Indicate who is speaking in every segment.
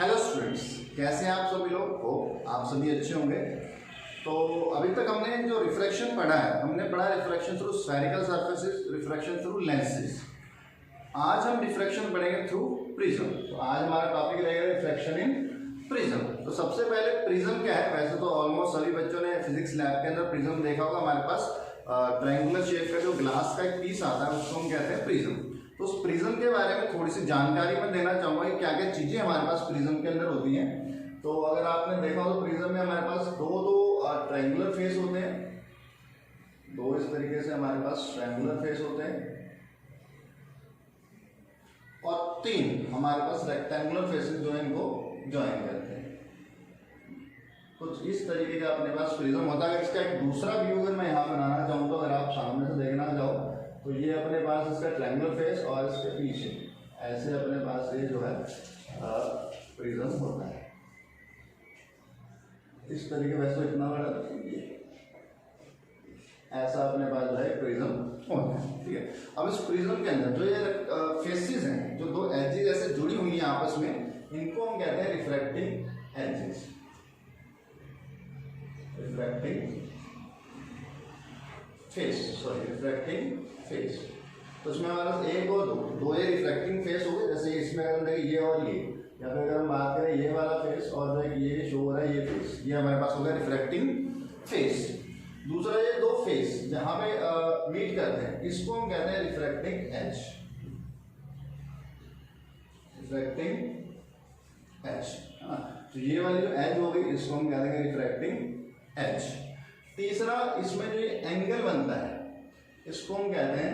Speaker 1: Hello students, कैसे हैं आप सभी लोग? हो आप सभी अच्छे होंगे। तो अभी तक हमने जो रिफ्रैक्शन पढ़ा है, हमने पढ़ा refraction through spherical surfaces, refraction through lenses. आज हम रिफ्रैक्शन पढ़ेंगे थ्रू प्रिज्म। तो आज हमारा टॉपिक रहेगा रिफ्रैक्शन इन प्रिज्म। तो सबसे पहले प्रिज्म क्या है? वैसे तो ऑलमोस्ट सभी बच्चों ने फिजिक्स लैब के अंदर प्रिज्म देखा होगा। हमारे पास ट्रायंगुलर शेप का जो ग्लास का एक पीस आता है उसको हम कहते हैं प्रिज्म। तो उस प्रिज्म के बारे में थोड़ी सी जानकारी मैं देना चाहूंगा कि क्या क्या चीजें हमारे पास प्रिज्म के अंदर होती हैं। तो अगर आपने देखा हो तो प्रिज्म में हमारे पास दो ट्रायंगुलर फेस होते हैं, दो इस तरीके से हमारे पास ट्रायंगुलर फेस होते हैं और तीन हमारे पास रेक्टेंगुलर फेसेस जो है इनको ज्वाइन करते हैं। कुछ इस तरीके का अपने पास प्रिज्म होता है। इसका एक दूसरा व्यू अगर मैं यहाँ बनाना चाहूँ तो अगर आप सामने से देखना चाहो तो ये अपने पास इसका ट्रायंगुलर फेस और इसके पीछे ऐसे अपने पास ये जो है प्रिज्म होता है इस तरीके। वैसे इतना बड़ा ऐसा अपने पास जो है प्रिज्म होता है, ठीक है। अब इस प्रिज्म के अंदर जो ये फेसेस हैं, जो दो एजेस ऐसे जुड़ी हुई हैं आपस में, इनको हम कहते हैं refracting edges. Refracting face, sorry refracting face. तो इसमें हमारे पास एक और दो ये रिफ्रैक्टिंग फेस हो गए। जैसे इसमें अगर हम देखें ये और ये, या फिर अगर हम बात करें ये वाला फेस और जो ये शो हो रहा है ये फेस, ये हमारे पास हो गया रिफ्रैक्टिंग फेस। दूसरा ये दो फेस जहां पे मीट करते हैं इसको हम कहते हैं रिफ्रैक्टिंग एज। रिफ्रैक्टिंग एज, तो ये वाली जो एज हो गई इसको हम कहते हैं रिफ्रैक्टिंग एज। तीसरा इसमें जो एंगल बनता है इसको हम कहते हैं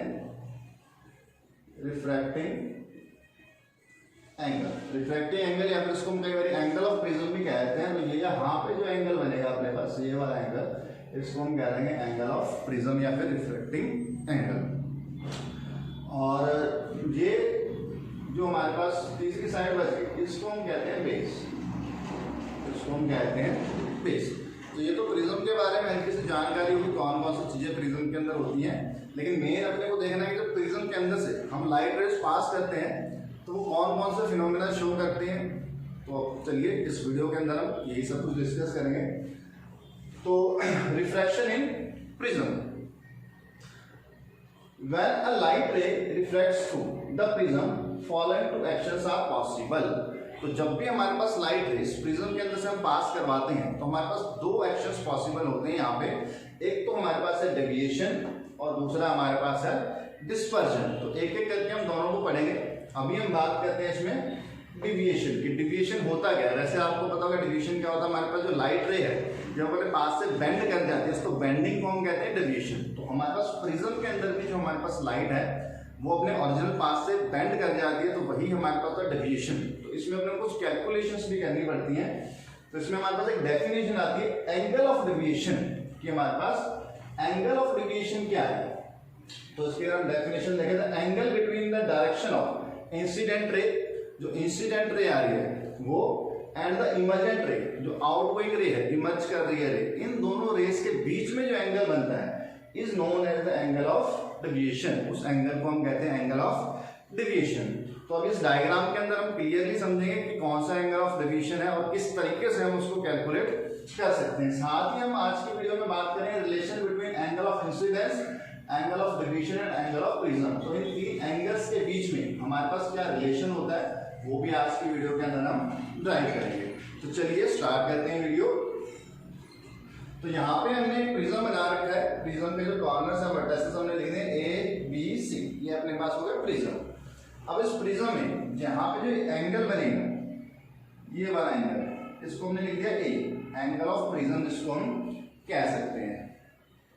Speaker 1: रिफ्रैक्टिंग एंगल। रिफ्रैक्टिंग एंगल या फिर इसको हम कई बार एंगल ऑफ प्रिज्म भी कहते हैं। तो ये यहाँ पे जो एंगल बनेगा अपने पास ये वाला एंगल, इसको हम कह देंगे एंगल ऑफ प्रिज्म या फिर रिफ्रैक्टिंग एंगल। और ये जो हमारे पास तीसरी साइड बच गई इसको हम कहते हैं बेस। इसको हम कहते हैं बेस। तो ये तो प्रिज्म के बारे में हल्की सी जानकारी होगी, कौन कौन सी चीजें प्रिज्म के अंदर होती हैं। लेकिन मेन अपने को देखना है कि जब प्रिज्म के अंदर से हम लाइट रेज पास करते हैं तो वो कौन कौन से फिनोमेना शो करते हैं। तो चलिए इस वीडियो के अंदर हम यही सब कुछ डिस्कस करेंगे। तो refraction in prism. When a light ray refracts through the prism following two actions are possible. तो जब भी हमारे पास लाइट रेस प्रिज्म के अंदर से हम पास करवाते हैं तो हमारे पास दो एक्शंस पॉसिबल होते हैं यहाँ पे। एक तो हमारे पास है डेविएशन और दूसरा हमारे पास है डिस्पर्जन। तो एक एक करके हम दोनों को पढ़ेंगे। अभी हम बात करते हैं इसमें डिविएशन की। डिविएशन होता क्या है? वैसे आपको पता होगा डिविएशन क्या होता है। हमारे पास जो लाइट रे है जब अपने पास से बेंड कर जाती है इसको बेंडिंग को हम कहते हैं डिविएशन। तो हमारे पास प्रिज्म के अंदर भी जो हमारे पास लाइट है वो अपने ओरिजिनल पास से बेंड कर जाती है, तो वही हमारे पास होता है डेविएशन। तो इसमें अपने कुछ कैलकुलेशंस भी करनी पड़ती हैं। तो इसमें हमारे पास एक डेफिनेशन आती है एंगल ऑफ डेविएशन की। हमारे पास एंगल ऑफ डेविएशन क्या है? तो इसके हम डेफिनेशन देखें तो angle between the direction of incident रे, जो इंसिडेंट रे आ रही है वो, एंड द इमर्जेंट रे जो आउटगोइंग रे है, इमर्ज कर रही है रे, इन दोनों रेस के बीच में जो एंगल बनता है is known as the angle of deviation. उस एंगल को हम कहते हैं एंगल ऑफ डेविएशन। तो अब इस डायग्राम के अंदर हम क्लियरली समझेंगे कि कौन सा एंगल ऑफ डेविएशन है और किस तरीके से हम उसको कैलकुलेट कर सकते हैं। साथ ही हम आज की वीडियो में बात करेंगे relation between angle of incidence, angle of deviation and angle of prism. तो इन तीन एंगल्स के बीच में हमारे पास क्या रिलेशन होता है वो भी आज की वीडियो के अंदर हम ड्राइव करेंगे। तो चलिए स्टार्ट करते हैं वीडियो। तो यहाँ पे हमने एक प्रिज्म बना रखा है। प्रिज्म के जो कॉर्नर्स हैं वर्टिसेस हमने लिखे हैं ए बी सी, ये अपने पास हो गया प्रिज्म। अब इस प्रिज्म में जहाँ पे जो एंगल बनेगा ये वाला एंगल, इसको हमने लिख दिया ए, एंगल ऑफ प्रिज्म जिसको हम कह सकते हैं।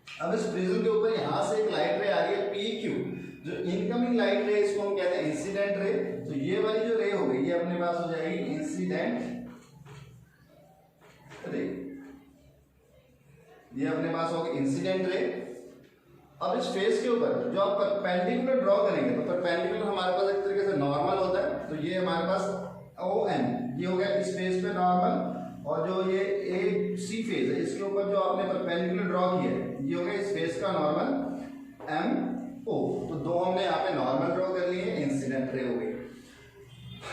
Speaker 1: अब इस प्रिज्म के ऊपर यहाँ से एक लाइट रे आ रही है पी क्यू, जो इनकमिंग लाइट रे इसको हम कहते हैं इंसिडेंट रे। तो ये वाली जो रे हो गई ये अपने पास हो जाएगी इंसिडेंट रे, ये अपने पास होगी इंसिडेंट रे। अब इस फेस के ऊपर जो आप परपेंडिकुलर ड्रॉ करेंगे तो परपेंडिकुलर हमारे पास एक तरीके से नॉर्मल होता है। तो ये हमारे पास ओ एन, ये हो गया इस फेस पे नॉर्मल, और जो ये ए सी फेस है इसके ऊपर जो आपने परपेंडिकुलर ड्रॉ किया है ये हो गया इस फेस का नॉर्मल एम ओ। तो दो हमने यहाँ पे नॉर्मल ड्रॉ कर लिए, इंसिडेंट रे हो गई।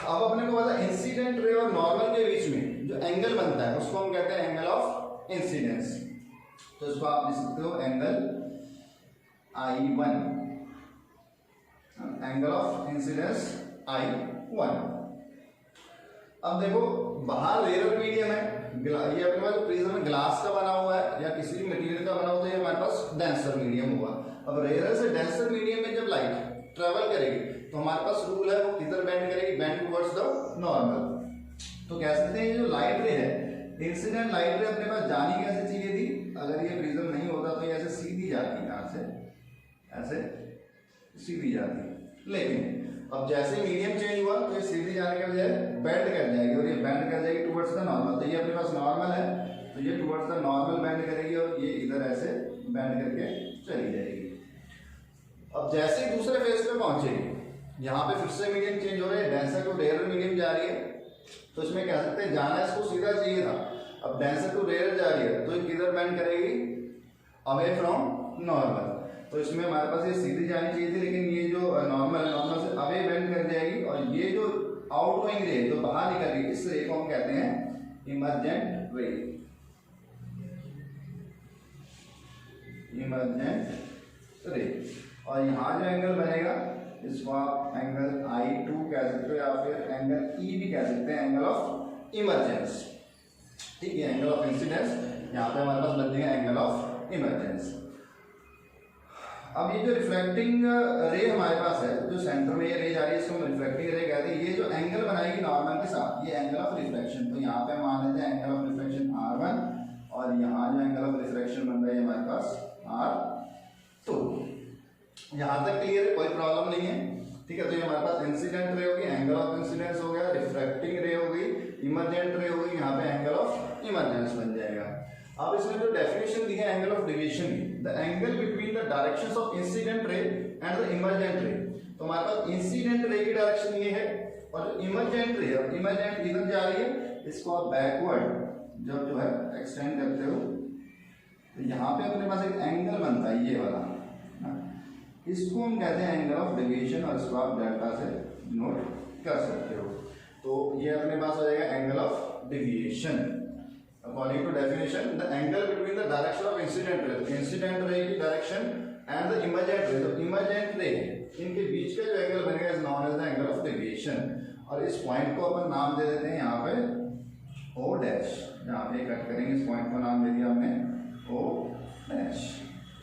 Speaker 1: अब अपने को पता इंसिडेंट रे और नॉर्मल के बीच में जो एंगल बनता है उसको हम कहते हैं एंगल ऑफ इंसिडेंस। तो इसको आप लिख सकते हो angle I1, angle of incidence I1। अब देखो बाहर रेयर मीडियम है, ये अपने पास प्रिज्म ग्लास का बना हुआ है या किसी भी मटेरियल का बना हुआ है, तो ये हमारे पास डेंसर मीडियम हुआ। अब रेयर से डेंसर मीडियम में जब लाइट ट्रेवल करेगी तो हमारे पास रूल है वो किधर बेंड करेगी, बेंड टुवर्ड्स द नॉर्मल। तो कह सकते हैं ये जो लाइट रे है, इंसिडेंट लाइट रे अपने पास जानी कैसे चाहिए थी, अगर ये प्रिज्म नहीं होता तो ये ऐसे सीधी जाती, यहाँ से ऐसे सीधी जाती, लेकिन अब जैसे मीडियम चेंज हुआ तो ये सीधी जाने के बजाय बेंड कर जाएगी और ये बेंड कर जाएगी टुवर्ड्स द नॉर्मल। तो ये अपने पास नॉर्मल है तो ये टुवर्ड्स द नॉर्मल बेंड करेगी और ये इधर ऐसे बेंड करके चली जाएगी। अब जैसे ही दूसरे फेज पे पहुंचेगी, यहाँ पे फिर से मीडियम चेंज हो रहा है, डेंसर टू रेयर मीडियम जा रही है, तो इसमें कह सकते हैं जाना इसको सीधा चाहिए था, अब डेंसर टू रेयर जा रही है तो ये किधर बेंड करेगी, अवे फ्रॉम नॉर्मल। तो इसमें हमारे पास ये सीधी जानी चाहिए थी, लेकिन ये जो नॉर्मल से अवे बेंड कर जाएगी और ये जो आउटगोइंग रे जो बाहर निकल रही है, इस रे को हम कहते हैं इमर्जेंट रे, इमर्जेंट रे। और यहाँ जो एंगल बनेगा इसको आप एंगल I2 कह सकते हो या फिर एंगल E भी कह सकते हैं, एंगल ऑफ इमरजेंस। ठीक है, एंगल ऑफ इंसिडेंस यहाँ पे हमारे पास बन जाएगा एंगल ऑफ इमरजेंस। अब ये जो रिफ्लेक्टिंग रे हमारे पास है, जो सेंटर में ये रे जा रही है इसको हम रिफ्लेक्टिंग रे कहते हैं। ये जो एंगल बनाएगी नॉर्मल के साथ, ये एंगल ऑफ रिफ्लेक्शन, तो यहाँ पे मान लेते हैं एंगल ऑफ रिफ्लेक्शन R1 और यहाँ जो एंगल ऑफ रिफ्लेक्शन बन रहा है हमारे पास R2। यहाँ तक क्लियर है, कोई प्रॉब्लम नहीं है। ठीक है, तो ये हमारे पास इंसिडेंट रे होगी, एंगल ऑफ इंसिडेंस हो गया, रिफ्रैक्टिंग रे होगी, इमर्जेंट रे होगी, यहाँ पे एंगल ऑफ इमर्जेंस बन जाएगा। अब इसमें जो डेफिनेशन दी है एंगल ऑफ डेविएशन की, the angle between the directions of incident रे एंड द इमर्जेंट रे। तो हमारे पास इंसिडेंट रे की डायरेक्शन ये है और जो इमर्जेंट रे है, इमर्जेंट इधर जा रही है, इसको आप बैकवर्ड जब जो है एक्सटेंड करते हो तो यहाँ पे अपने पास एक एंगल बनता है ये वाला, इसको हम कहते हैं एंगल ऑफ डेविएशन और इसको आप डेल्टा से नोट कर सकते हो। तो ये अपने पास हो जाएगा angle of deviation. According to definition, the angle between the direction of incident ray की डायरेक्शन एंड द इमर्जेंट रे, तो इमर्जेंट रे इनके बीच का जो एंगल बनेगा is known as the angle of deviation. और इस पॉइंट को अपन नाम दे देते हैं यहाँ पे O डैश, यहाँ पे कट करेंगे, इस पॉइंट को नाम दे दिया हमने O डैश।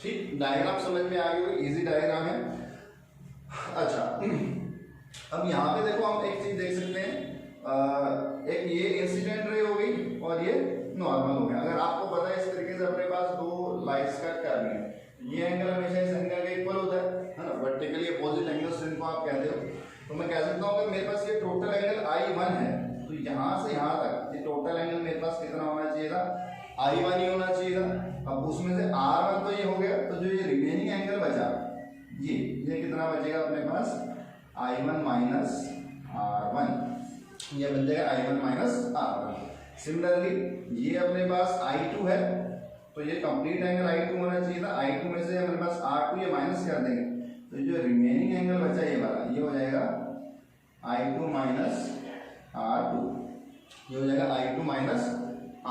Speaker 1: ठीक, डायग्राम समझ में आ गई, इजी डायग्राम है। अच्छा, अब यहाँ पे देखो हम एक चीज देख सकते हैं, एक ये इंसिडेंट रे हो गई और ये नॉर्मल हो गया। अगर आपको पता है इस तरीके से अपने पास दो लाइट्स कट कर रही है, ये एंगल हमेशा इस एंगल के इक्वल होता है ना, वर्टिकली अपोजिट एंगल्स जिनको आप कहते हो। तो मैं कह सकता हूँ कि मेरे पास ये टोटल एंगल I1 है, तो यहाँ से यहाँ तक ये टोटल एंगल मेरे पास कितना होना चाहिए था, I1 ही होना चाहिए था। अब उसमें से R1 तो ये हो गया, तो जो ये रिमेनिंग एंगल बचा ये कितना बचेगा अपने पास, I1 माइनस R1, ये बन जाएगा I1 माइनस R1। सिमिलरली ये अपने पास I2 है, तो ये कंप्लीट एंगल I2 होना चाहिए था, I2 में से हमारे पास R2 ये माइनस कर देंगे, तो जो रिमेनिंग एंगल बचा ये वाला, ये हो जाएगा I2 माइनस R2, ये हो जाएगा I2 माइनस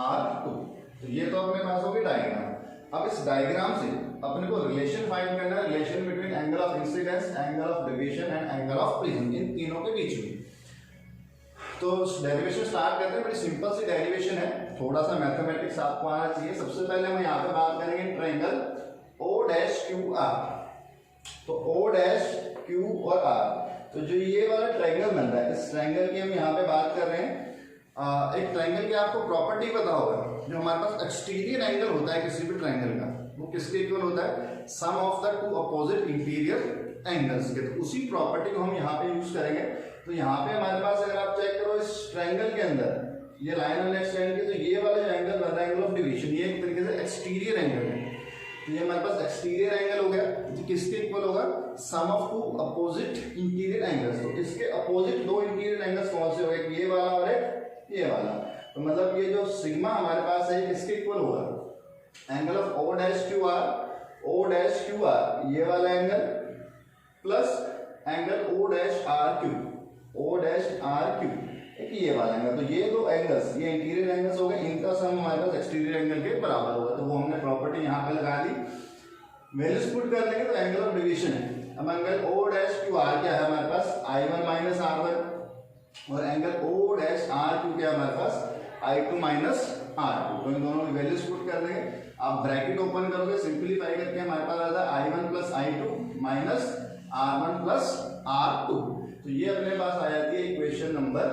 Speaker 1: R2। तो ये तो अपने पास होगी डायग्राम। अब इस डायग्राम से अपने को रिलेशन फाइंड करना है, relation between angle of incidence, angle of deviation and angle of prism, इन तीनों के बीच में। तो डेरिवेशन स्टार्ट करते हैं, बड़ी सिंपल सी डेरिवेशन है, थोड़ा सा मैथमेटिक्स आपको आना चाहिए। सबसे पहले हम यहाँ पे बात करेंगे triangle O dash Q R। तो O डैश Q और R, तो जो ये वाला ट्रायंगल बन रहा है, इस ट्रायंगल की हम यहाँ पे बात कर रहे हैं। एक ट्रायंगल की आपको प्रॉपर्टी पता होगा, जो हमारे पास एक्सटीरियर एंगल होता है किसी भी ट्रायंगल का, वो किसके इक्वल होता है, sum of the two opposite interior angles के। तो उसी प्रॉपर्टी को हम यहाँ पे यूज करेंगे। तो यहाँ पे हमारे पास अगर आप चेक करो इस ट्रायंगल के अंदर ये लाइन और एक्सटेंड की, तो ये वाला जो एंगल बन रहा है एंगल ऑफ डिवीजन, ये एक तरीके से एक्सटीरियर एंगल है। तो ये हमारे पास एक्सटीरियर एंगल हो गया, जो किसके इक्वल होगा, sum of two opposite interior angles. तो इसके अपोजिट दो इंटीरियर एंगल्स कौन से हो गए, ये वाला और एक ये वाला। तो मतलब ये जो सिग्मा हमारे पास है किसके इक्वल होगा, angle of O dash Q R, O dash Q R ये वाला angle plus angle O dash R Q, O dash R Q, एक ये वाला एंगल। तो ये दो एंगल्स, ये इंटीरियर एंगल्स हो गए, इनका सम हमारे पास एक्सटीरियर एंगल के बराबर होगा। तो वो हमने प्रॉपर्टी यहाँ पे लगा दी। वैल्यूज पुट कर लेंगे तो एंगल ऑफ डिवीजन है। अब angle O dash Q R क्या है हमारे पास, I1 माइनस R1, और angle O dash R Q क्या है हमारे पास, I2 माइनस R2। तो इन दोनों की वैल्यूज पुट कर देंगे। आप ब्रैकेट ओपन करोगे, सिंपलीफाई करके हमारे पास आता है I1 plus I2 minus R1 plus R2। तो ये अपने पास आ जाती है इक्वेशन नंबर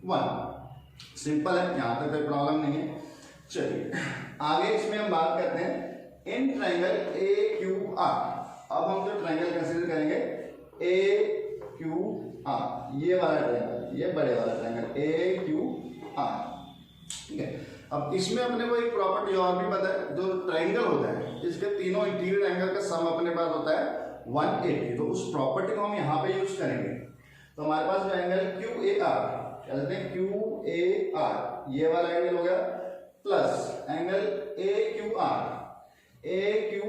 Speaker 1: 1। सिंपल है, यहाँ तक कोई प्रॉब्लम नहीं है। चलिए आगे इसमें हम बात करते हैं in triangle A Q R. अब हम जो ट्रायंगल कंसीडर करेंगे ए क्यू आर, ये वाला ट्रायंगल, ये बड़े वाला ट्रायंगल ए क्यू आर, ठीक है। अब इसमें अपने को एक प्रॉपर्टी और भी पता है, जो ट्रायंगल होता है इसके तीनों इंटीरियर एंगल का सम अपने पास होता है 180। तो उस प्रॉपर्टी को हम यहाँ पे यूज करेंगे। तो हमारे पास जो एंगल क्यू ए आर, क्या कहते हैं क्यू ए आर, ये वाला एंगल हो गया, plus angle A Q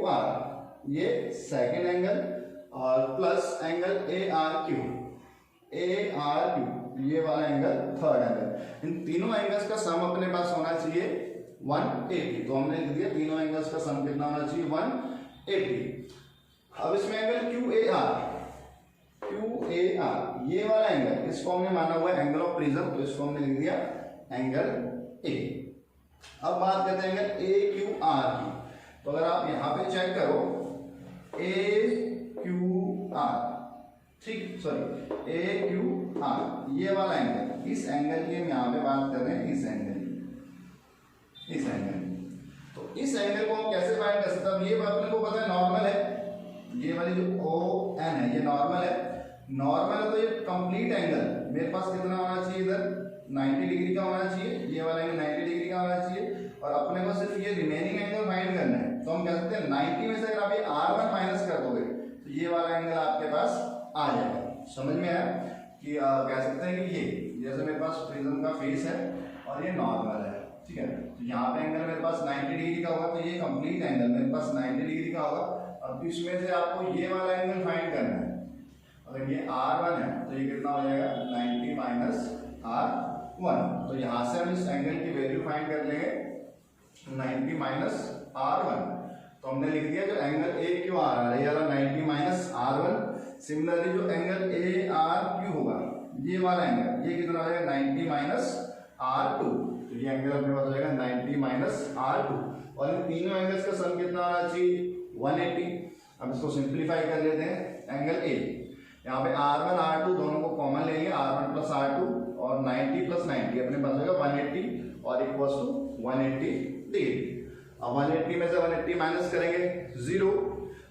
Speaker 1: R ये सेकेंड एंगल, और plus angle A R Q ये वाला एंगल थर्ड एंगल। इन तीनों एंगल्स का सम अपने पास होना चाहिए 180। तो हमने लिख दिया तीनों एंगल्स का सम कितना होना चाहिए 180। अब इसमें एंगल क्यू ए आर ये वाला एंगल, इसको हमने माना हुआ है एंगल ऑफ प्रिज्म, तो इसको हमने लिख दिया एंगल ए। अब बात करते हैं एंगल ए क्यू आर की। तो अगर आप यहां पे चेक करो ए क्यू आर, ठीक, सॉरी ए क्यू आर ये वाला एंगल, इस एंगल की हम यहाँ पे बात कर रहे हैं, इस एंगल। तो इस एंगल को हम कैसे फाइंड कर सकते हैं? ये अपने को पता है नॉर्मल है, ये वाली जो ओ एन है ये नॉर्मल है। नॉर्मल है तो ये कंप्लीट एंगल मेरे पास कितना होना चाहिए, इधर 90 डिग्री का होना चाहिए, ये वाला एंगल 90 डिग्री का होना चाहिए, और अपने को सिर्फ ये रिमेनिंग एंगल फाइंड करना है। तो हम कह सकते हैं 90 में से अगर आप ये R1 माइनस कर दोगे तो ये वाला एंगल आपके पास आ जाएगा। समझ में आया कि कह सकते हैं कि ये जैसे मेरे पास प्रिज्म का फेस है और ये नॉर्मल है, ठीक है। तो यहाँ पे एंगल मेरे पास 90 डिग्री का होगा, तो ये कंप्लीट एंगल मेरे पास 90 डिग्री का होगा। अब इसमें से आपको ये वाला एंगल फाइंड करना है। अगर ये R1 है तो ये कितना हो जाएगा 90 माइनस R1। तो यहाँ से हम इस एंगल की वैल्यू फाइंड कर लेंगे 90 माइनस R1। तो हमने लिख दिया जो एंगल ए क्यू आर है ये वाला 90 माइनस R1। सिमिलरली जो एंगल ए आर क्यू होगा ये वाला एंगल, ये कितना हो जाएगा 90 माइनस R2। तो ये एंगल अपने पास हो जाएगा 90 माइनस R2, और इन तीनों एंगल्स का सम कितना होना चाहिए 180। अब इसको सिंप्लीफाई कर लेते हैं। एंगल ए, यहाँ पे R1 R2 दोनों को कॉमन लेंगे, R1 प्लस R2, और 90 प्लस 90 अपने पास होगा 180 और इक्वल्स टू 180 डिग्री। अब 180 में से 180 माइनस करेंगे 0,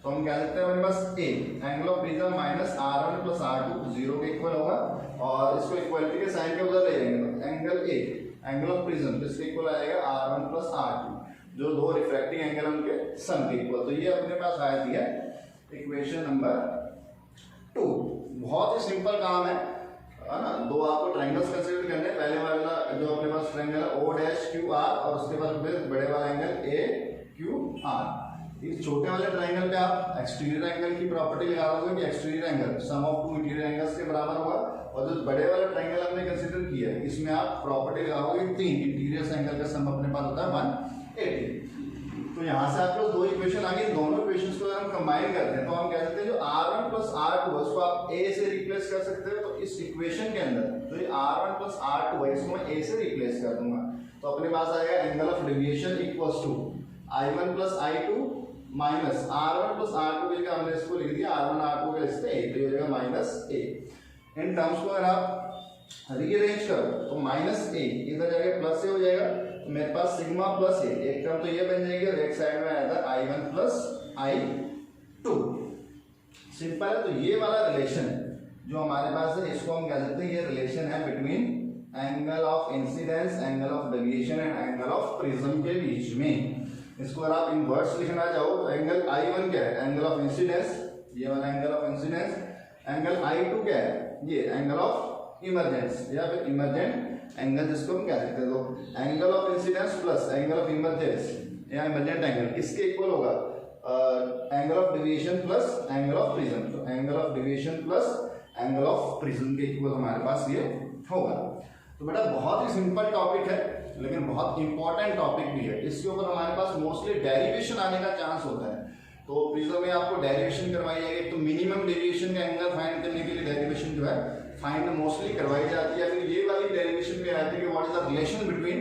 Speaker 1: तो हम कह सकते हैं हमारे पास A angle of prism minus R1 plus R2 0 के इक्वल होगा, और इसको इक्वलिटी के साइन के उधर ले जाएंगे तो angle A angle of prism इसके इक्वल आएगा R1 प्लस R2, जो दो रिफ्रैक्टिंग एंगल उनके सम के इक्वल। तो ये अपने पास आ जाती है इक्वेशन नंबर 2। बहुत ही सिंपल काम है ना। दो आपको ट्रायंगल्स कंसीडर करने हैं। पहले वाला जो अपने पास ट्रायंगल है ओ डैश क्यू आर, और उसके बाद फिर बड़े वाला एंगल ए क्यू आर। इस छोटे वाले ट्रायंगल पे आप एक्सटीरियर एंगल की प्रॉपर्टी लगा दोगे कि exterior angle sum of to interior angles के बराबर होगा, और जो बड़े वाला ट्रायंगल हमने कंसीडर किया है इसमें आप प्रॉपर्टी लगाओगे 3 इंटीरियर एंगल का सम अपने पास होता है 180। तो यहाँ से आपके पास दो इक्वेशन आ गई। दोनों इक्वेशंस को अगर हम कंबाइन करते हैं तो हम कह सकते हैं जो R1 प्लस R2 है उसको आप A से रिप्लेस कर सकते हो। तो इस इक्वेशन के अंदर जो ये R1 प्लस R2 है इसको मैं A से रिप्लेस कर दूंगा, तो अपने पास आएगा angle of deviation equals to I1 plus I2 minus R1 plus R2 के जगह हमने इसको लिख दिया R1 R2 के लिखते हैं, तो ये हो जाएगा माइनस A। इन टर्म्स को अगर आप रीअरेंज करो तो माइनस A इधर जाके प्लस से हो जाएगा, तो मेरे पास सिग्मा प्लस ए, एक टर्म तो ये बन जाएगी और एक साइड में आया था I1 प्लस I2। सिंपल है। तो ये वाला रिलेशन जो हमारे पास है इसको हम कह सकते हैं ये रिलेशन है between angle of incidence, angle of deviation and angle of prism के बीच में। इसको अगर आप इनवर्स लिखना चाहो तो एंगल I1 क्या है एंगल ऑफ इंसिडेंस, ये वाला angle of incidence. Angle I2 क्या है ये एंगल ऑफ इमर्जेंस या फिर इमर्जेंट एंगल जिसको हम कह सकते हैं। तो angle of incidence plus angle of emergence या इमर्जेंट एंगल किसके इक्वल होगा angle of deviation plus angle of prism. तो angle of deviation plus angle of prism के इक्वल हमारे पास ये होगा। तो बेटा बहुत ही सिंपल टॉपिक है लेकिन बहुत इंपॉर्टेंट टॉपिक भी है। इसके ऊपर हमारे पास मोस्टली डेरिवेशन आने का चांस होता है। तो प्रिज्म में आपको डेरिवेशन करवाई जाएगी, तो मिनिमम डेरिवेशन का एंगल फाइंड करने के लिए डेरिवेशन जो है फाइंड मोस्टली करवाई जाती है। फिर ये वाली डेरिवेशन भी आती है कि what is the relation between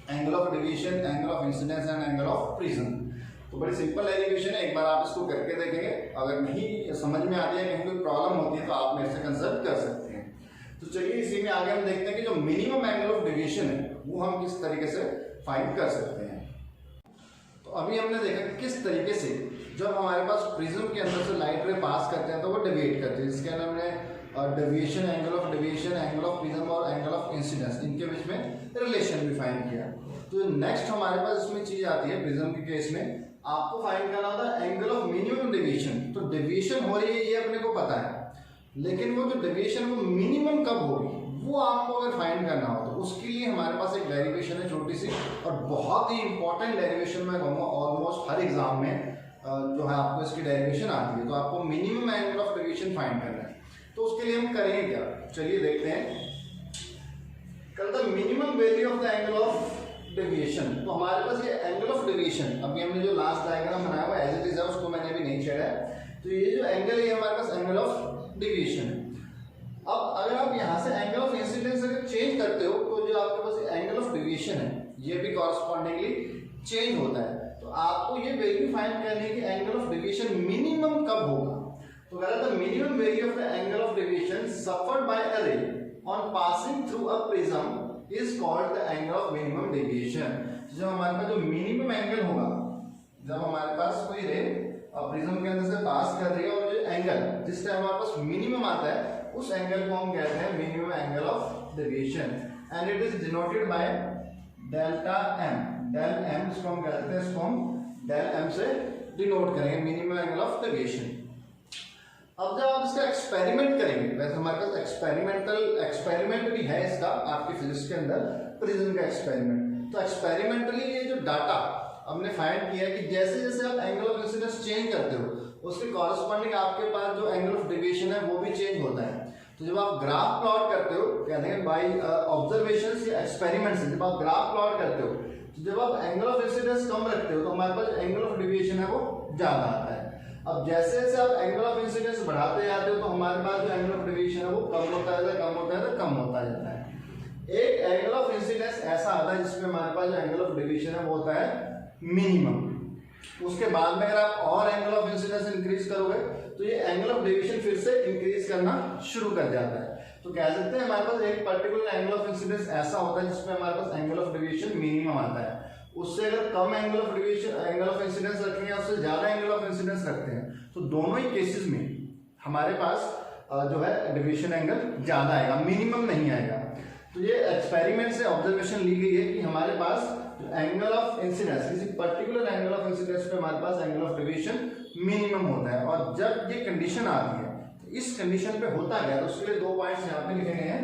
Speaker 1: angle of deviation, angle of incidence and angle of prism. तो बड़ी सिंपल डेरिवेशन है, एक बार आप इसको करके देखेंगे। अगर नहीं समझ में आती है, कहीं कोई प्रॉब्लम होती है तो आप मेरे से कंसल्ट कर सकते हैं। तो चलिए इसी में आगे हम देखते हैं कि जो मिनिमम एंगल ऑफ डेविएशन है वो हम किस तरीके से फाइंड कर सकते हैं। तो अभी हमने देखा किस तरीके से जब हमारे पास प्रिज्म के अंदर से लाइट रे पास करते हैं तो वो डेविएट करते हैं, जिसके अंदर हमने deviation, angle of deviation, angle of prism और एंगल ऑफ इंसिडेंस, इनके बीच में रिलेशन भी फाइंड किया। तो नेक्स्ट हमारे पास इसमें चीज आती है प्रिज्म के केस में, आपको फाइंड करना होता है एंगल ऑफ मिनिमम डेविएशन। तो डेविएशन हो रही है ये अपने को पता है, लेकिन वो जो डेविएशन वो मिनिमम कब होगी वो आपको अगर फाइंड करना हो तो उसके लिए हमारे पास एक डेरिवेशन है छोटी सी, और बहुत ही इंपॉर्टेंट डेरिवेशन मैं कहूँगा। ऑलमोस्ट हर एग्जाम में जो है आपको इसकी डेरिवेशन आती है। तो आपको minimum angle of deviation find करना है। तो उसके लिए हम करेंगे क्या, चलिए देखते हैं। कल the minimum value of the angle of deviation. तो हमारे पास ये एंगल ऑफ डेविएशन, अभी हमने जो लास्ट डायग्राम बनाया हुआ एज इट इज है, उसको मैंने अभी नहीं छेड़ा है। तो ये जो एंगल है हमारे पास एंगल ऑफ डेविएशन है। अब अगर आप यहाँ से एंगल ऑफ इंसिडेंस अगर चेंज करते हो तो जो आपके पास एंगल ऑफ डेविएशन है ये भी कॉरस्पॉन्डिंगली चेंज होता है। तो आपको ये वैल्यू फाइंड करनी है कि एंगल ऑफ डेविएशन मिनिमम कब होगा। तो कह रहा था minimum value of the angle of deviation suffered by a ray on passing through a prism is called the angle of minimum deviation. जब हमारे पास जो मिनिमम एंगल होगा, जब हमारे पास कोई रे प्रिज्म के अंदर से पास कर रही है और जो एंगल जिस टाइम हमारे पास मिनिमम आता है उस एंगल को हम कहते हैं minimum angle of deviation, and it is denoted by delta M. Del M इसको हम कहते हैं, इसको हम डेल एम से डिनोट करेंगे मिनिमम एंगल ऑफ डेविएशन। अब जब आप इसका एक्सपेरिमेंट करेंगे, वैसे हमारे पास एक्सपेरिमेंट भी है इसका आपके फिजिक्स के अंदर, प्रिज्म का एक्सपेरिमेंट। तो एक्सपेरिमेंटली ये जो डाटा हमने फाइंड किया कि जैसे जैसे आप एंगल ऑफ इंसिडेंस चेंज करते हो उसके कॉरस्पॉन्डिंग आपके पास जो एंगल ऑफ डेविएशन है वो भी चेंज होता है। तो जब आप ग्राफ प्लॉट करते हो, कहते हैं बाय ऑब्जर्वेशंस या एक्सपेरिमेंट से, जब आप ग्राफ प्लॉट करते हो तो जब आप एंगल ऑफ इंसिडेंस कम रखते हो तो हमारे पास एंगल ऑफ डेविएशन है वो ज्यादा आता है। अब जैसे जैसे आप एंगल ऑफ इंसिडेंस बढ़ाते जाते हो तो हमारे पास जो एंगल ऑफ डेविएशन है वो कम होता है, कम होता है, कम होता जाता है। एक एंगल ऑफ इंसिडेंस ऐसा आता है जिसमें हमारे पास जो एंगल ऑफ डेविएशन है वो होता है मिनिमम। उसके बाद में अगर आप और एंगल ऑफ इंसिडेंस इंक्रीज करोगे तो ये एंगल ऑफ डेविएशन फिर से इंक्रीज करना शुरू कर जाता है। तो कह सकते हैं हमारे पास एक पर्टिकुलर एंगल ऑफ इंसिडेंस ऐसा होता है जिसमें हमारे पास एंगल ऑफ डेविएशन मिनिमम आता है। उससे अगर कम angle of deviation, angle of incidence रखेंगे, उससे ज्यादा एंगल ऑफ इंसिडेंस रखते हैं, तो दोनों ही केसेस में हमारे पास जो है डेविएशन एंगल ज्यादा आएगा, मिनिमम नहीं आएगा। तो ये एक्सपेरिमेंट से ऑब्जर्वेशन ली गई है कि हमारे पास जो एंगल ऑफ इंसिडेंस, किसी पर्टिकुलर एंगल ऑफ इंसिडेंस पे हमारे पास एंगल ऑफ डेविएशन मिनिमम होता है। और जब ये कंडीशन आती है तो इस कंडीशन पे होता क्या, तो उसके लिए दो पॉइंट्स यहाँ पे लिखे गए हैं।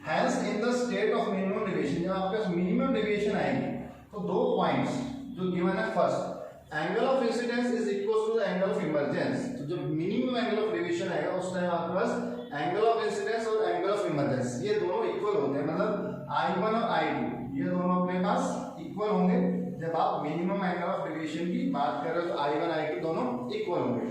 Speaker 1: Hence in the state of minimum deviation, जब आपके पास मिनिमम डेविएशन आएगी तो दो पॉइंट्स जो गिवन है, first angle of incidence is equal to the angle of emergence. तो जब मिनिमम एंगल ऑफ डेविएशन आएगा उस टाइम आपके पास एंगल ऑफ इंसिडेंस और एंगल ऑफ इमर्जेंस ये दोनों इक्वल होते हैं, मतलब I1 और I2 ये दोनों अपने पास इक्वल होंगे। जब आप मिनिमम एंगल ऑफ डेविएशन की बात कर रहे हो तो I1 I2 दोनों इक्वल होंगे।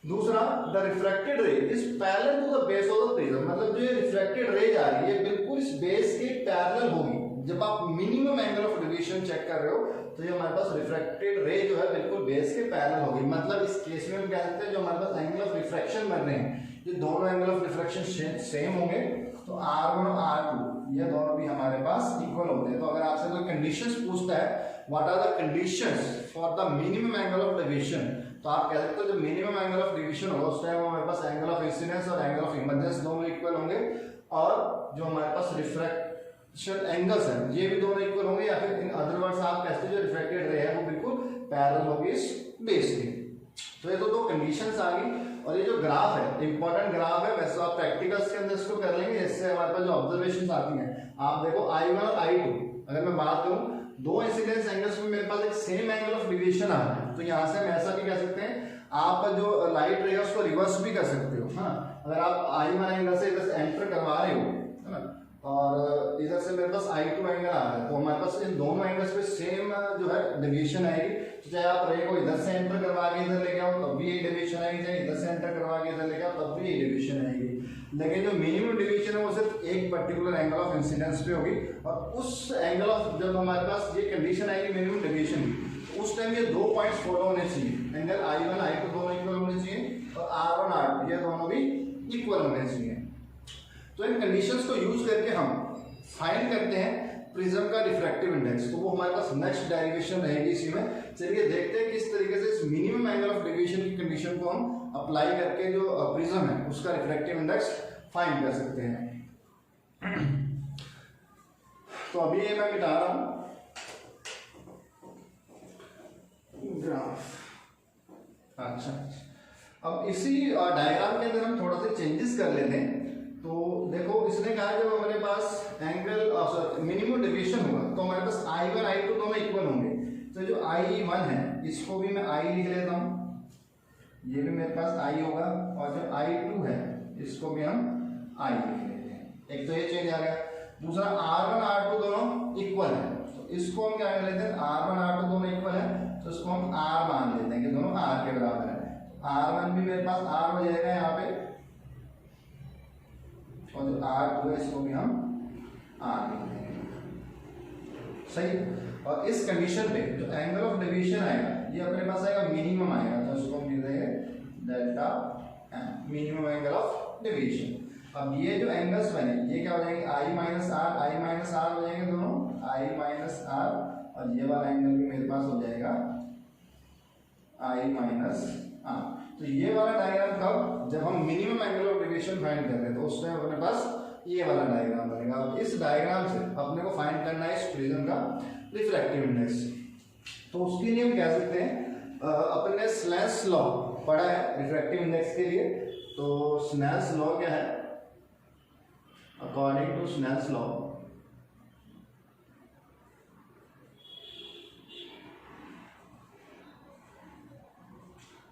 Speaker 1: दूसरा, the refracted ray is parallel to the base of the prism, मतलब जो ये रिफ्रैक्टेड रे जा रही है बिल्कुल इस बेस के पैरेलल होगी। जब आप minimum angle of deviation check कर रहे हो तो ये हमारे पास रिफ्रैक्टेड रे जो है बिल्कुल बेस के पैरेलल होगी। मतलब इस केस में हम कह सकते हैं जो हमारे पास एंगल ऑफ रिफ्रैक्शन बन रहे हैं ये दोनों एंगल ऑफ रिफ्रैक्शन सेम होंगे। तो R1 और R2 ये दोनों भी हमारे पास इक्वल होते हैं। तो अगर आपसे कोई कंडीशंस पूछता है what are the conditions for the minimum angle of deviation, तो आप कह सकते हो जब मिनिमम एंगल ऑफ डेविएशन होगा उस टाइम हमारे पास एंगल ऑफ इंसिडेंस और एंगल ऑफ इमर्जेंस दोनों इक्वल होंगे, और जो हमारे पास रिफ्रैक्शन एंगल्स हैं ये भी दोनों इक्वल होंगे, या फिर इन अदर वर्ड्स आप कहते हो जो रिफ्रैक्टेड रे है वो बिल्कुल पैरेलल होगी इस बेस के। तो ये तो दो कंडीशंस आ गई। और ये जो ग्राफ है इंपॉर्टेंट ग्राफ है, वैसे आप प्रैक्टिकल्स के अंदर इसको कर लेंगे। इससे हमारे पास जो ऑब्जर्वेशंस आती हैं, आप देखो I1 और I2 अगर मैं बात करूं दो इंसिडेंस एंगल्स में मेरे पास एक सेम एंगल ऑफ डेविएशन आ रहा है, तो यहाँ से हम ऐसा भी कह सकते हैं, आप जो लाइट रे है उसको रिवर्स भी कर सकते हो। हाँ, अगर आप I1 एंगल से इधर से एंटर करवा रहे हो, है ना, और इधर से मेरे पास I2 एंगल आ रहा है, तो हमारे पास इन दोनों एंगल्स पे सेम जो है डेविएशन आएगी। तो चाहे आप रे को इधर से एंटर करवा के इधर लेके आओ तब भी यही डेविएशन आएगी, चाहे इधर से एंटर करवा के इधर लेके आओ तब भी यही डेविएशन आएगी। लेकिन जो मिनिमम डेविएशन है वो सिर्फ एक पर्टिकुलर एंगल ऑफ इंसिडेंस पे होगी, और उस एंगल ऑफ जब हमारे पास ये कंडीशन आएगी मिनिमम डेविएशन की, उस टाइम ये 2 पॉइंट्स फॉलो होने चाहिए। एंगल I1 I2 दोनों इक्वल होने चाहिए, और R1 R2 ये दोनों भी इक्वल होने चाहिए। तो इन कंडीशंस को यूज करके हम फाइंड करते हैं प्रिज्म का रिफ्रैक्टिव इंडेक्स। तो वो हमारे पास नेक्स्ट डेरिवेशन रहेगी इसी में। चलिए देखते हैं किस तरीके से इस मिनिमम एंगल ऑफ डेविएशन की कंडीशन को हम अप्लाई करके जो प्रिज्म है उसका रिफ्रैक्टिव इंडेक्स फाइंड कर सकते हैं। तो अभी ये मैं मिटा रहा हूं ग्राफ। अच्छा, अब इसी डायग्राम के अंदर हम थोड़ा सा चेंजेस कर लेते हैं। तो देखो इसने कहा जब हमारे पास एंगल मिनिमम डेविएशन होगा तो हमारे पास I1 I2 दोनों इक्वल होंगे। तो जो I1 है इसको भी मैं I लिख लेता हूँ, ये भी मेरे पास I होगा, और जो I2 है इसको भी हम I लिख लेते हैं। एक तो ये चेंज आ गया। दूसरा R1 R2 दोनों इक्वल है, तो इसको हम क्या कर लेते हैं, R1 R2 दोनों इक्वल है तो इसको हम R मान लेते हैं कि दोनों R के बराबर है। R1 भी मेरे पास R हो जाएगा यहाँ पे, और जो R2 है इसको भी हम R लिख देंगे। सही। और इस कंडीशन पे जो एंगल ऑफ डेविएशन आएगा ये अपने पास आएगा मिनिमम आएगा, तो इसको हम लिख देंगे delta M, minimum angle of deviation. अब ये जो एंगल्स बने ये क्या हो जाएंगे, I माइनस आर हो जाएंगे दोनों, I माइनस आर, और ये वाला एंगल भी मेरे पास हो जाएगा I माइनस आर। तो ये वाला डायग्राम कब, जब हम minimum angle of deviation find कर रहे हैं तो उस टाइम अपने पास ये वाला डायग्राम बनेगा। अब इस डायग्राम से अपने को फाइंड करना है इस प्रिज्म का रिफ्रैक्टिव इंडेक्स। तो उसके लिए हम कह सकते हैं अपन ने स्नेल्स लॉ पढ़ा है रिफ्रैक्टिव इंडेक्स के लिए। तो स्नेल्स लॉ क्या है, अकॉर्डिंग टू स्नेल्स लॉ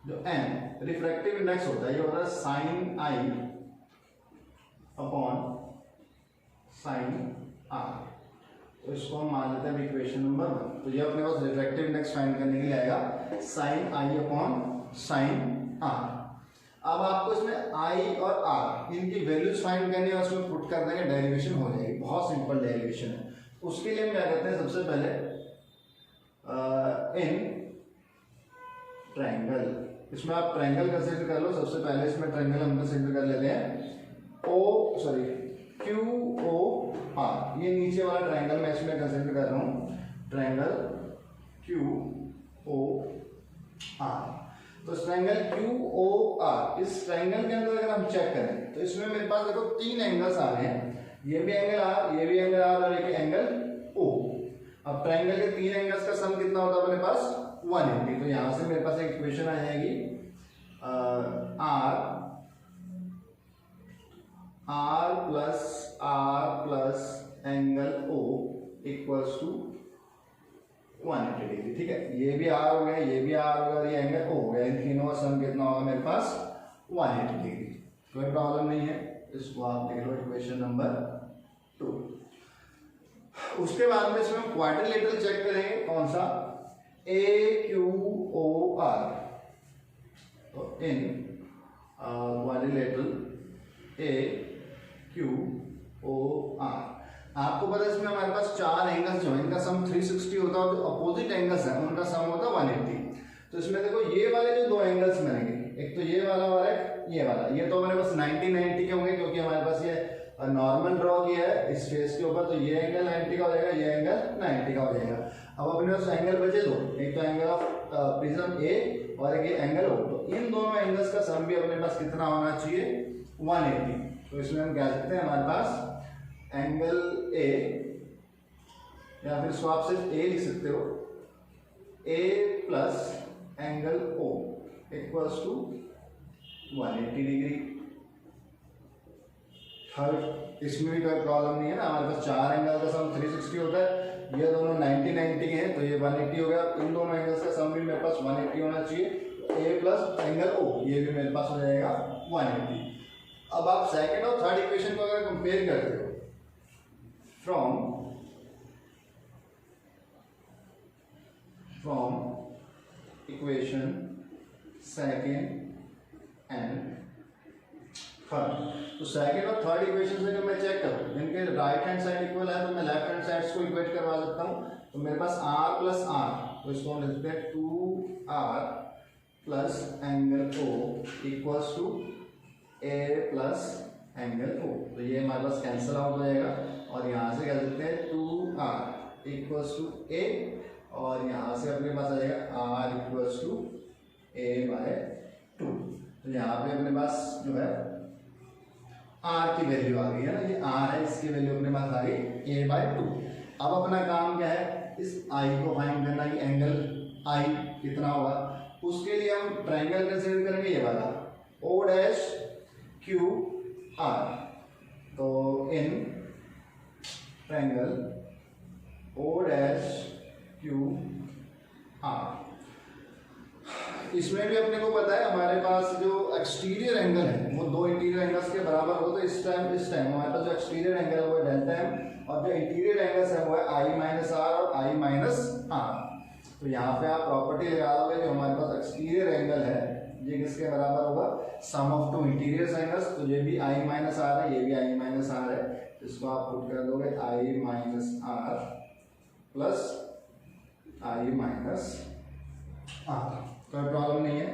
Speaker 1: जो n रिफ्रैक्टिव इंडेक्स होता है ये होता है sine I upon sine R. तो इसको हम मान लेते हैं इक्वेशन नंबर 1। तो ये अपने पास रिफ्रैक्टिव इंडेक्स फाइंड करने के लिए आएगा sine I upon sine R. अब आपको इसमें आई और आर इनकी वैल्यूज फाइंड करनी है, उसमें पुट कर देंगे, डेरिवेशन हो जाएगी। बहुत सिंपल डेरिवेशन है। उसके लिए हम क्या करते हैं, सबसे पहले इन ट्रायंगल, इसमें आप ट्रायंगल कंसीडर कर लो। सबसे पहले इसमें ट्रायंगल हम कंसीडर कर लेते हैं क्यू ओ आर। ये नीचे वाला ट्रायंगल मैं इसमें कंसीडर कर रहा हूँ, ट्रायंगल क्यू ओ आर। तो इस ट्रायंगल क्यू ओ आर, इस ट्रायंगल के अंदर अगर हम चेक करें तो इसमें मेरे पास देखो 3 एंगल्स आ रहे हैं, ये भी एंगल आर, ये भी एंगल आर, और एक एंगल ओ। अब ट्रायंगल के 3 एंगल्स का सम कितना होता है अपने पास 180। तो यहां से मेरे पास एक इक्वेशन आ जाएगी R plus angle O equals to 180 degree. ठीक है, ये भी आर हो गया, ये भी आर हो गया, ये एंगल ओ हो गया। इन तीनों का सम कितना होगा मेरे पास 180 डिग्री। कोई प्रॉब्लम नहीं है, इसको आप लिख लो इक्वेशन नंबर 2। उसके बाद में इसमें क्वाड्रिलेटरल चेक करेंगे, कौन सा, ए क्यू ओ आर। तो in quadrilateral A Q O R, आपको पता है इसमें हमारे पास 4 एंगल्स जो है इनका सम 360 होता है, और जो अपोजिट एंगल्स हैं उनका सम होता है 180। तो इसमें देखो ये वाले जो 2 एंगल्स बनेंगे, एक तो ये वाला और एक ये वाला, ये तो हमारे पास 90 के होंगे क्योंकि हमारे पास ये नॉर्मल ड्रॉ किया है इस फेस के ऊपर। तो ये एंगल 90 का हो जाएगा, ये एंगल 90 का हो जाएगा। अब अपने पास एंगल बचे 2, एक तो एंगल ऑफ प्रिज्म ए और एक एंगल ओ। तो इन दोनों एंगल्स का सम भी अपने पास कितना होना चाहिए 180। तो इसमें हम कह सकते हैं हमारे पास एंगल ए, या फिर इसको आप सिर्फ ए लिख सकते हो, A plus angle O equals to 180 degree. Third, इसमें भी कोई प्रॉब्लम नहीं है ना, हमारे पास 4 एंगल का सम 360 होता है, ये दोनों 90 के हैं तो ये 180 हो गया। इन दोनों एंगल्स का सम भी मेरे पास 180 होना चाहिए। ए प्लस एंगल ओ, ये भी मेरे पास हो जाएगा 180। अब आप सेकंड और थर्ड इक्वेशन को अगर कंपेयर करते हो from equation second and third, तो सेकंड और थर्ड इक्वेशन से जब मैं चेक करूँ इनके राइट हैंड साइड इक्वल है तो मैं लेफ्ट हैंड साइड को इक्वेट करवा सकता हूँ। तो मेरे पास r प्लस आर, तो इसको हम लिखते हैं 2r plus angle O equals to a plus angle O। तो ये हमारे पास कैंसिल आउट हो जाएगा और यहाँ से कह सकते हैं 2r इक्वल्स टू a और यहाँ से अपने पास आ जाएगा r equals to a by 2। तो यहाँ पे अपने पास जो है r की वैल्यू आ गई है ना, ये r है, इसकी वैल्यू अपने पास आ गई a बाय 2। अब अपना काम क्या है, इस i को फाइंड करना कि एंगल i कितना होगा। उसके लिए हम ट्रायंगल कंसीडर करेंगे ये वाला o डैश q r। तो in triangle o dash q r, इसमें भी अपने को पता है हमारे पास जो एक्सटीरियर एंगल है वो दो इंटीरियर एंगल्स के बराबर हो। तो इस टाइम हमारे पास जो एक्सटीरियर एंगल है वो है डेल्टा एम और जो इंटीरियर एंगल्स है वो है आई माइनस आर और आई माइनस आर। तो यहाँ पे आप प्रॉपर्टी लगा दोगे जो हमारे पास एक्सटीरियर एंगल है ये किसके बराबर होगा, sum of to interior angles. तो ये भी आई माइनस आर है, ये भी आई माइनस आर है, इसको आप पुट कर दोगे I minus R plus I minus R, कोई प्रॉब्लम नहीं है।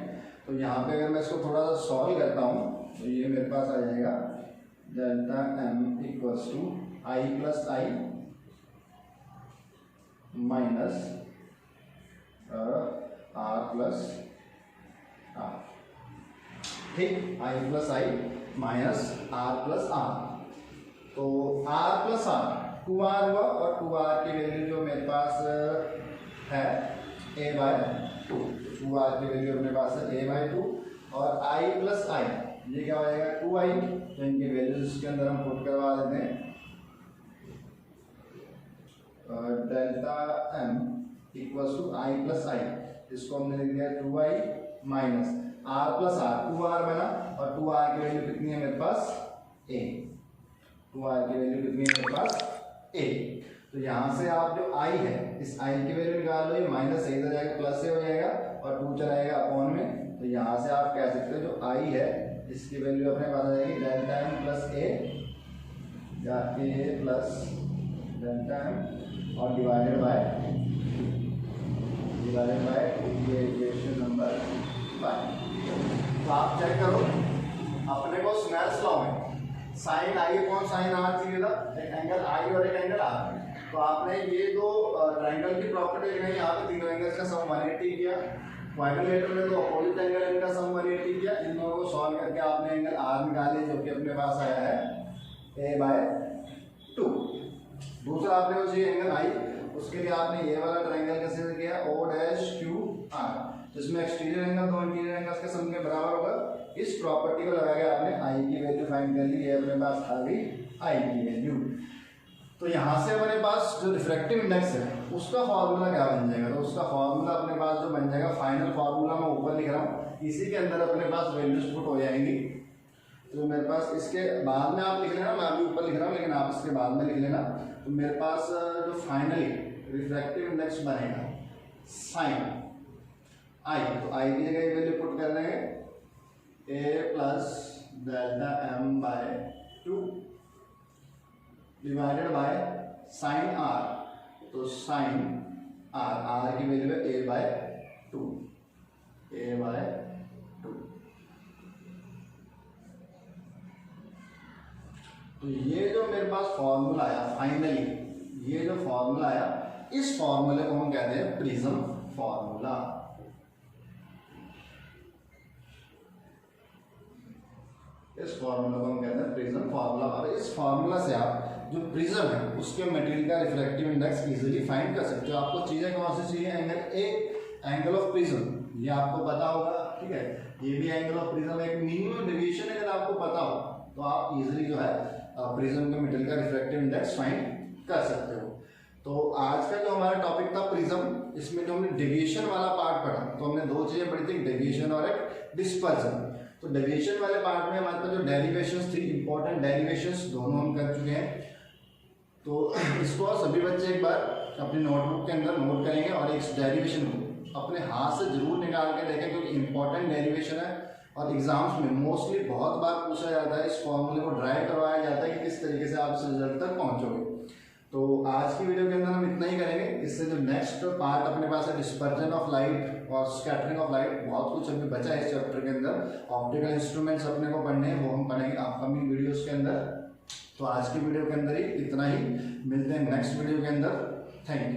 Speaker 1: तो यहाँ पे अगर मैं इसको थोड़ा सा सॉल्व करता हूँ तो ये मेरे पास आ जाएगा delta M equals to I plus I minus R plus R, ठीक, I plus I minus R plus R. तो आर प्लस आर 2r हुआ और 2r की वैल्यू जो मेरे पास है a बाय 2, 2r की वैल्यू अपने पास है a बाय 2 और i प्लस आई ये क्या हो जाएगा 2i। तो इनकी वैल्यूज इसके अंदर हम पुट करवा देते हैं। Delta m equals to i plus I, इसको हमने लिख दिया 2i minus r plus r, 2r बना और 2r की वैल्यू कितनी है मेरे पास a, 2r की वैल्यू कितनी है मेरे पास a। तो यहाँ से आप जो i है इस i की वैल्यू निकाल लो, ये माइनस इधर जाएगा प्लस हो जाएगा और 2 चलाएगा अपॉन में। तो यहाँ से आप कह सकते हो जो i है इसकी वैल्यू अपने पास आ जाएगी डेल्टा m प्लस a या a प्लस डेल्टा m और डिवाइडेड बाय ये इक्वेशन नंबर 5। तो आप चेक करो अपने को स्नेल्स लॉ में sine I upon sine R चाहिए था, एक एंगल आई और एक एंगल आर। तो आपने ये दो ट्रायंगल की प्रॉपर्टी लगाई, यहाँ पे तीनों एंगल्स का सम 180 किया, क्वाड्रिलेटरल में तो अपोजिट एंगल इनका सम 180 किया। इन दोनों को सॉल्व करके आपने एंगल आर निकाले जो कि अपने पास आया है a बाय 2। दूसरा आपने को चाहिए एंगल आई, उसके लिए आपने ये वाला ट्रायंगल कंसीडर किया o डैश q r, जिसमें एक्सटीरियर एंगल दो इंटीरियर एंगल्स के सम के बराबर होगा। इस प्रॉपर्टी को लगा के आपने i की वैल्यू फाइंड कर ली, ये अपने पास आ गई i की वैल्यू। तो यहाँ से अपने पास जो रिफ्रैक्टिव इंडेक्स है उसका फॉर्मूला क्या बन जाएगा, तो उसका फॉर्मूला अपने पास जो बन जाएगा, फाइनल फॉर्मूला मैं ऊपर लिख रहा हूँ, इसी के अंदर अपने पास वैल्यूज पुट हो जाएंगी। तो मेरे पास इसके बाद में आप लिख लेना, मैं अभी ऊपर लिख रहा हूँ लेकिन आप इसके बाद में लिख लेना। तो मेरे पास जो फाइनली रिफ्रैक्टिव इंडेक्स बनेगा साइन आई, तो आई की जगह वैल्यू पुट कर देंगे a plus delta m by 2 divided by sine R, तो साइन आर, आर की वैल्यू है a बाय 2, a बाय 2। तो ये जो मेरे पास फॉर्मूला आया फाइनली, ये जो फॉर्मूला आया इस फॉर्मूले को हम कहते हैं प्रिज्म फॉर्मूला। इस फॉर्मूला को हम कहते हैं प्रिज्म फार्मूला। और इस फार्मूला से आप जो प्रिज्म है उसके मटेरियल का रिफ्लेक्टिव इंडेक्स इजीली फाइंड कर सकते हो। आपको चीजें कौन सी चाहिए, angle A, angle of prism, ये आपको पता होगा, ठीक है, ये भी एंगल ऑफ प्रिज्म, एक मिनिमम डेविएशन अगर आपको पता हो तो आप इजीली जो है प्रिज्म के मटेरियल का रिफ्लेक्टिव इंडेक्स फाइंड कर सकते हो। तो आज का जो हमारा टॉपिक था प्रिज्म, इसमें जो हमने डेविएशन वाला पार्ट पढ़ा तो हमने दो चीजें पढ़ी थी, डेविएशन और एक डिस्पर्जन। तो डेरिवेशन वाले पार्ट में हमारे पास जो डेरिवेशंस थी, इंपॉर्टेंट डेरिवेशंस दोनों हम कर चुके हैं। तो इसको सभी बच्चे एक बार अपनी नोटबुक के अंदर नोट करेंगे और इस डेरिवेशन को अपने हाथ से जरूर निकाल के देखें, क्योंकि इंपॉर्टेंट डेरिवेशन है और एग्जाम्स में मोस्टली बहुत बार पूछा जाता है, इस फॉर्मूले को ड्राइव करवाया जाता है कि किस तरीके से आप इस रिजल्ट तक पहुंचोगे। तो आज की वीडियो के अंदर हम इतना ही करेंगे। इससे जो नेक्स्ट पार्ट अपने पास है डिस्पर्जन ऑफ लाइट और स्कैटरिंग ऑफ लाइट, बहुत कुछ अभी बचा है इस चैप्टर के अंदर। ऑप्टिकल इंस्ट्रूमेंट्स अपने को पढ़ने हैं, वो हम पढ़ेंगे अपकमिंग वीडियोस के अंदर। तो आज की वीडियो के अंदर ही इतना ही, मिलते हैं नेक्स्ट वीडियो के अंदर। Thank you.